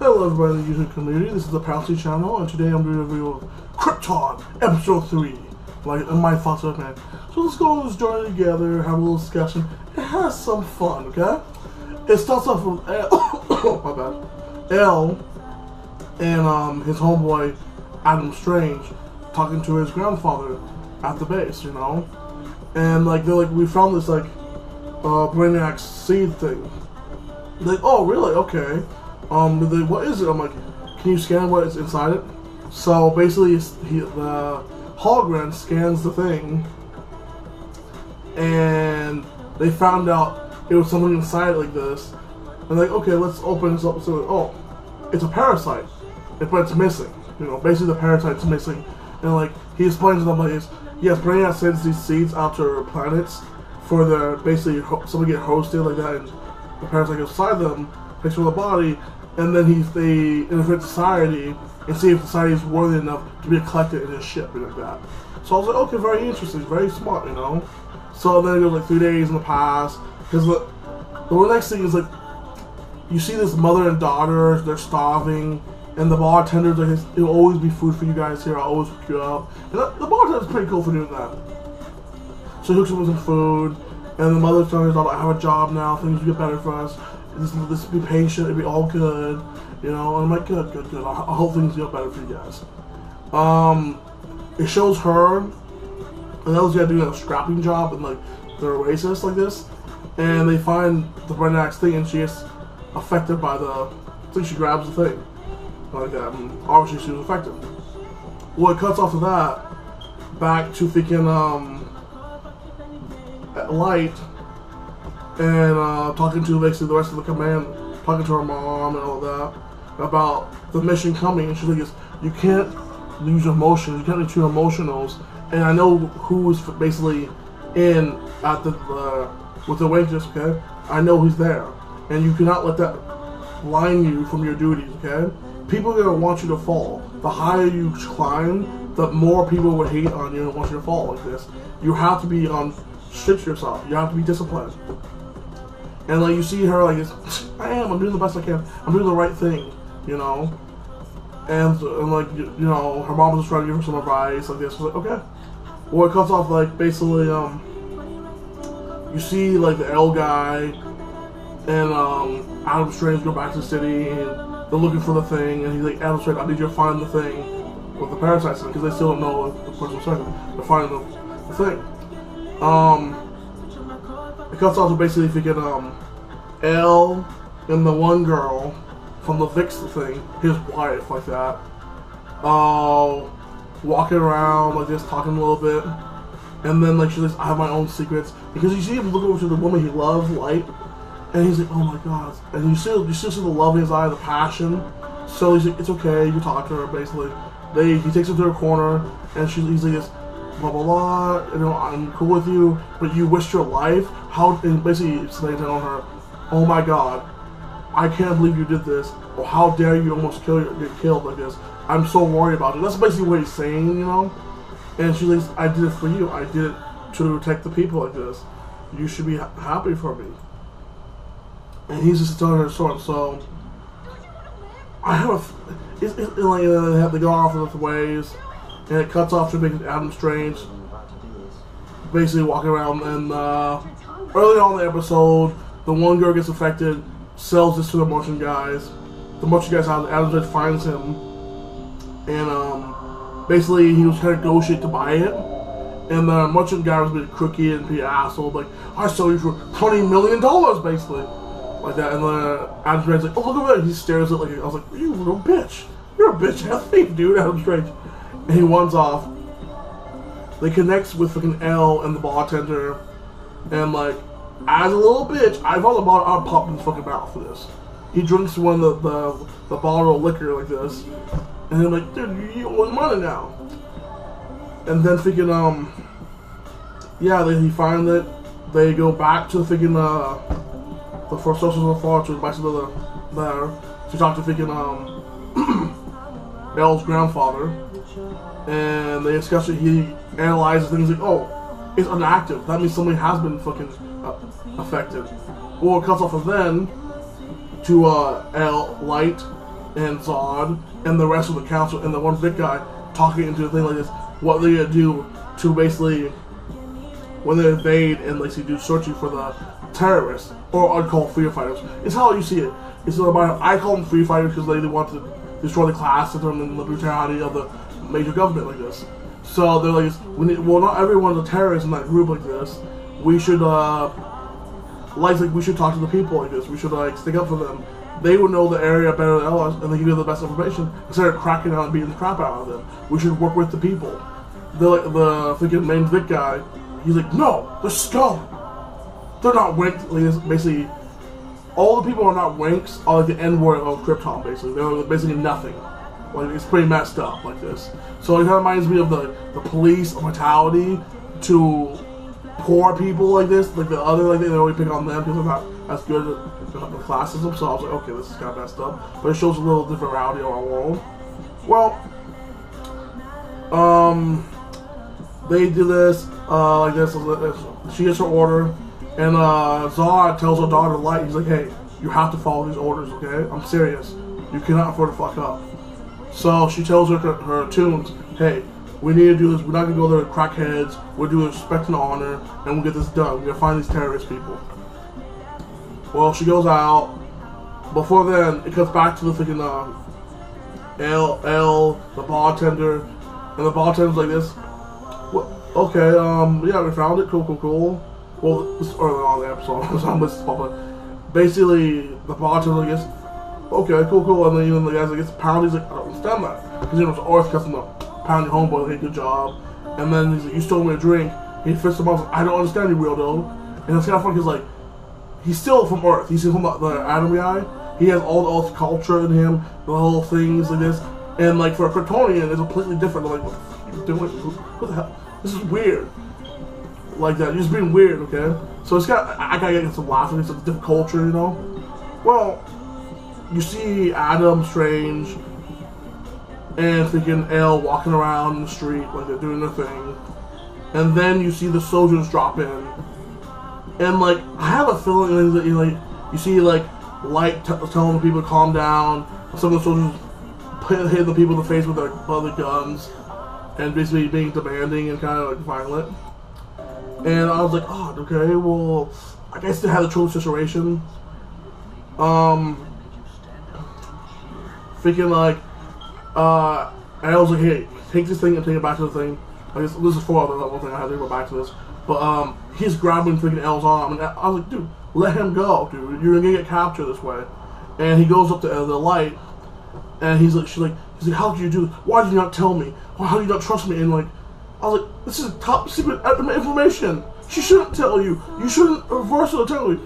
Hello everybody in the YouTube community, this is the Palsy channel, and today I'm doing a review of Krypton, Episode 3, like, and my thoughts of it, man. So let's go on this journey together, have a little discussion, and have some fun, okay? It starts off with L, my bad, L, and his homeboy, Adam Strange, talking to his grandfather at the base, you know? And, like, they're like, we found this, like, Brainiac seed thing. They're like, oh, really? Okay. What is it? I'm like, can you scan what is inside it? So basically, the hologram scans the thing, and they found out it was something inside it like this. And like, okay, let's open this up. So, oh, it's a parasite, but it's missing. You know, basically the parasite's missing. And like, he explains to them like, yes, Brainiac sends these seeds out to planets for their basically somebody get hosted like that, and the parasite goes inside them, takes over the body. And then they infiltrate society and see if society is worthy enough to be collected in his ship and like that. So I was like, okay, very interesting, very smart, you know. So then it goes like 3 days in the past, because the next thing is like, you see this mother and daughter, they're starving, and the bartender's like, it'll always be food for you guys here, I'll always hook you up. And the bartender's pretty cool for doing that. So he hooks up with some food, and the mother's telling his daughter, I have a job now, things will get better for us. This be patient, it'll be all good, you know. And I'm like, good. I hope things get better for you guys. It shows her and those guys doing a scrapping job, and like they're racist like this, and they find the Brainiac's thing, and she gets affected by I think she grabs the thing like that, and obviously she was affected. Well, it cuts off of that back to thinking Light. And talking to basically the rest of the command, talking to her mom and all that about the mission coming, and she's like, you can't lose your emotions, you can't lose your emotionals. And I know who is basically in at with the waitress, okay? I know who's there, and you cannot let that line you from your duties, okay? People are gonna want you to fall. The higher you climb, the more people will hate on you and want you to fall like this. You have to be strict yourself. You have to be disciplined. And like you see her like, I'm doing the best I can. I'm doing the right thing, you know. And like you know, her mom was just trying to give her some advice like this. Like, okay. Well, it cuts off like basically you see like the L guy and Adam Strange go back to the city, and they're looking for the thing, and he's like, Adam Strange, I need you to find the thing with the parasites in it, because they still don't know if the person's second. They're finding the thing. It cuts off to basically thinking L and the one girl from the Vix thing, his wife, like that, walking around like this, talking a little bit, and then like she's like, I have my own secrets, because you see him look over to the woman he loves, Light, and he's like, oh my god, and you still see the love in his eye, the passion. So he's like, it's okay, you can talk to her. Basically, he takes her to her corner, and he's like, blah blah blah, you know, I'm cool with you, but you risked your life. And basically saying on her, oh my god, I can't believe you did this, or how dare you almost get killed like this. I'm so worried about you. That's basically what he's saying, you know. And she's like, I did it for you. I did it to protect the people like this. You should be happy for me. And he's just telling her story. So I have they go off in different ways. And it cuts off to make Adam Strange basically walking around, and early on in the episode, the one girl gets affected, sells this to the merchant guys. The merchant guys, Adam Strange finds him, and basically he was trying to negotiate to buy it, and the merchant guy was a bit crooked and be an asshole, like, I sell you for $20 million, basically, like that. And Adam Strange's like, oh, look at that. He stares at like, I was like, you little bitch, you're a bitch-ass thief, dude, Adam Strange. And he runs off. They connect with fucking L and the bartender, and like, as a little bitch, I thought about I'd pop in his fucking mouth for this. He drinks one of the bottle of liquor like this, and I'm like, dude, you want money now. And then thinking, yeah, he find it. They go back to thinking the first social authority, back to there to talk to thinking L's grandfather. And they discuss it. He analyzes things like, oh, it's inactive. That means somebody has been fucking affected. Well, it cuts off of then to Light and Zod and the rest of the council and the one big guy talking into a thing like this, what they're gonna do to basically, when they invade and basically do searching for the terrorists or uncalled freedom fighters. It's how you see it. It's about, I call them free fighters because they want to destroy the class system and the brutality of the major government like this. So they're like, well, not everyone's a terrorist in that group like this. We should we should talk to the people like this. We should stick up for them. They would know the area better than us, and they give you the best information instead of cracking out and beating the crap out of them. We should work with the people. The freaking main Vic guy, he's like, no, they're scum. They're not winks. Like, basically, all the people are not winks. Are like the N word of Krypton. Basically, they're basically nothing. Like, it's pretty messed up like this. So it kind of reminds me of the police brutality to poor people like this. Like the other, like they always pick on them because they're not as good at the class system. So I was like, okay, this is kind of messed up. But it shows a little different reality of our world. Well, they do this like this. She gets her order, and Zod tells her daughter Light. He's like, hey, you have to follow these orders, okay? I'm serious. You cannot afford to fuck up. So she tells her tunes, hey, we need to do this. We're not going to go there with crackheads. We'll do respect and honor, and we'll get this done. We're going to find these terrorist people. Well, she goes out. Before then, it cuts back to the freaking L, the bartender, and the bartender's like this. What? Okay, yeah, we found it. Cool. Well, this is early on in the episode, so I'm listening, but basically, the bartender gets, okay, cool, and then even the guys that gets pounded, he's like, I don't understand that. Because, it's Earth custom to pound your homeboy, like, hey, good job. And then he's like, you stole me a drink. He fists him off, like, I don't understand you, weirdo. And it's kind of funny, because, like, he's still from Earth. He's from the atom guy. He has all the Earth culture in him, the whole things like this. And, like, for a Kryptonian, it's completely different. They're like, what the fuck are you doing? What the hell? This is weird. Like that, you're just being weird, okay? So it's got, I gotta get some laughing, it's a different culture, you know? Well, you see Adam, Strange, and freaking Elle walking around in the street, like they're doing their thing. And then you see the soldiers drop in. And like, I have a feeling that you see like Light telling the people to calm down. Some of the soldiers hit the people in the face with their guns. And basically being demanding and kind of like violent. And I was like, oh, okay, well, I guess they had a true situation. Freaking like, and I was like, hey, take this thing and take it back to the thing. I guess this is for the level thing, I had to go back to this. But he's grabbing freaking Elle's arm, and I was like, dude, let him go, dude. You're gonna get captured this way. And he goes up to the Light, and he's like, he's like, how did you do this? Why did you not tell me? How did you not trust me? And like, I was like, this is top secret information. She shouldn't tell you. You shouldn't reverse it or tell you.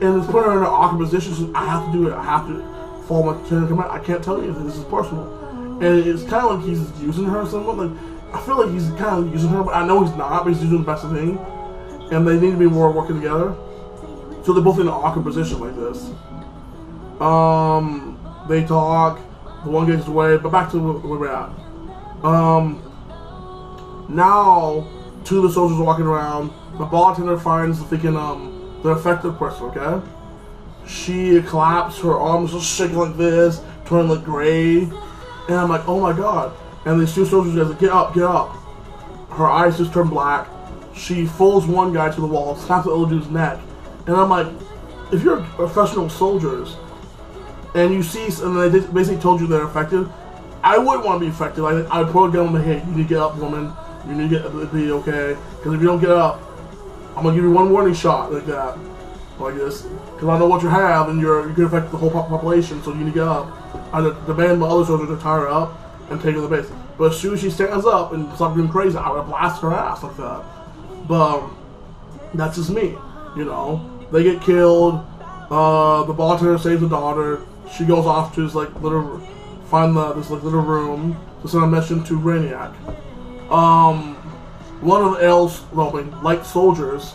And it's put her in an awkward position. So I have to do it. I have to follow my chain of command. I can't tell you anything. This is personal. And it's kind of like he's using her somewhat. Like, I feel like he's kind of using her, but I know he's not. But he's doing the best thing. And they need to be more working together. So they're both in an awkward position like this. They talk. The one gets away. But back to where we're at. Now, two of the soldiers are walking around. The bartender finds the freaking, the affected person, okay? She collapsed, her arms just shaking like this, turning like gray. And I'm like, oh my god. And these two soldiers are like, get up, get up. Her eyes just turn black. She folds one guy to the wall, snaps the other dude's neck. And I'm like, if you're professional soldiers, and you see, and they basically told you they're affected, I wouldn't want to be affected. Like, I'd put a gun on my head. You need to get up, woman. You need to be okay. Because if you don't get up, I'm going to give you one warning shot like that. Like this. Because I know what you have, and you can affect the whole population, so you need to get up. I demand my other soldiers to tie her up and take her to the base. But as soon as she stands up and stops being crazy, I would blast her ass like that. But that's just me, you know. They get killed. The bartender saves the daughter. She goes off to this like little, find this like little room to send a message to Brainiac. One of Elle's Light soldiers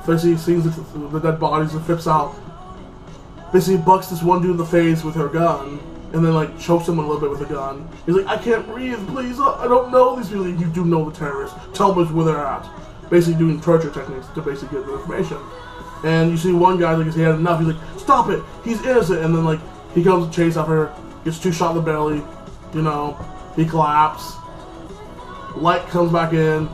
basically sees the dead bodies and flips out. Basically bucks this one dude in the face with her gun, and then like chokes him a little bit with a gun. He's like, I can't breathe, please, I don't know these people. You do know the terrorists. Tell me where they're at. Basically doing torture techniques to basically get the information. And you see one guy, like, he had enough. He's like, stop it, he's innocent. And then like he comes to chase after her, gets 2 shot in the belly, you know, he collapses. Light comes back in,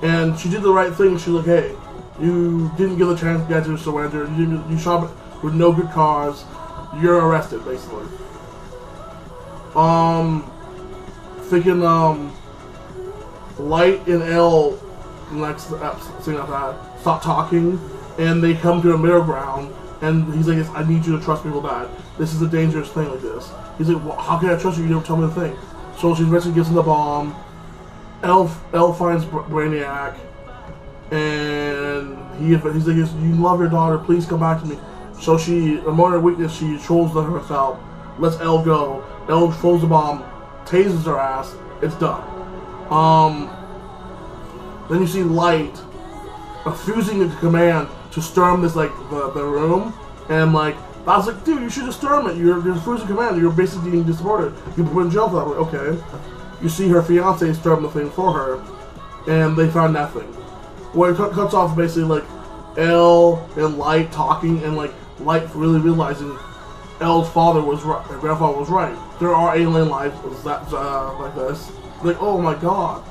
and she did the right thing. She's like, hey, you didn't give the chance to get to surrender. You shot with no good cause. You're arrested, basically. Thinking, Light and L, next thing after that, stop talking, and they come to a middle ground, and he's like, I need you to trust me real bad. This is a dangerous thing like this. He's like, well, how can I trust you? You never tell me the thing. So she eventually gives him the bomb. L finds Brainiac, and he's like, you love your daughter, please come back to me. So she, a moment of weakness, she trolls herself, lets L go. L throws the bomb, tases her ass, it's done. Then you see Light refusing the command to storm this, like, the room, and like, I was like, dude, you should just storm it. You're refusing command. You're basically being disappointed. You're put in jail for that. I'm like, okay. You see her fiance storm the thing for her, and they found nothing. Where it cuts off basically like L and Light talking, and like Light really realizing L's father was right, her grandfather was right. There are alien lives that like this. Like, oh my god,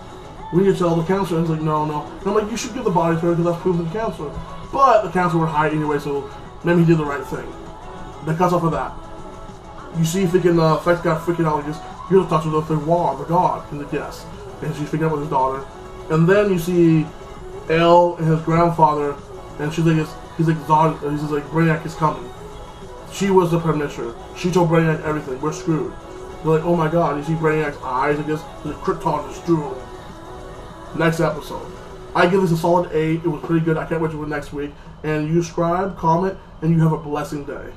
we need to tell the counselor. And he's like, no. And I'm like, you should give the body to her because that's proven to the counselor. But the counselor would hide anyway, so maybe he did the right thing. That cuts off of that. You see freaking Flex got freaking out like this. You're the doctor of the wall, the god. He's like, yes. And she's freaking out with his daughter. And then you see L and his grandfather, and she's like, he's like, Brainiac is coming. She was the premonition. She told Brainiac everything. We're screwed. They're like, oh my god. You see Brainiac's eyes like this. The krypton is screwed. Next episode. I give this a solid 8. It was pretty good. I can't wait for next week. And you subscribe, comment, and you have a blessing day.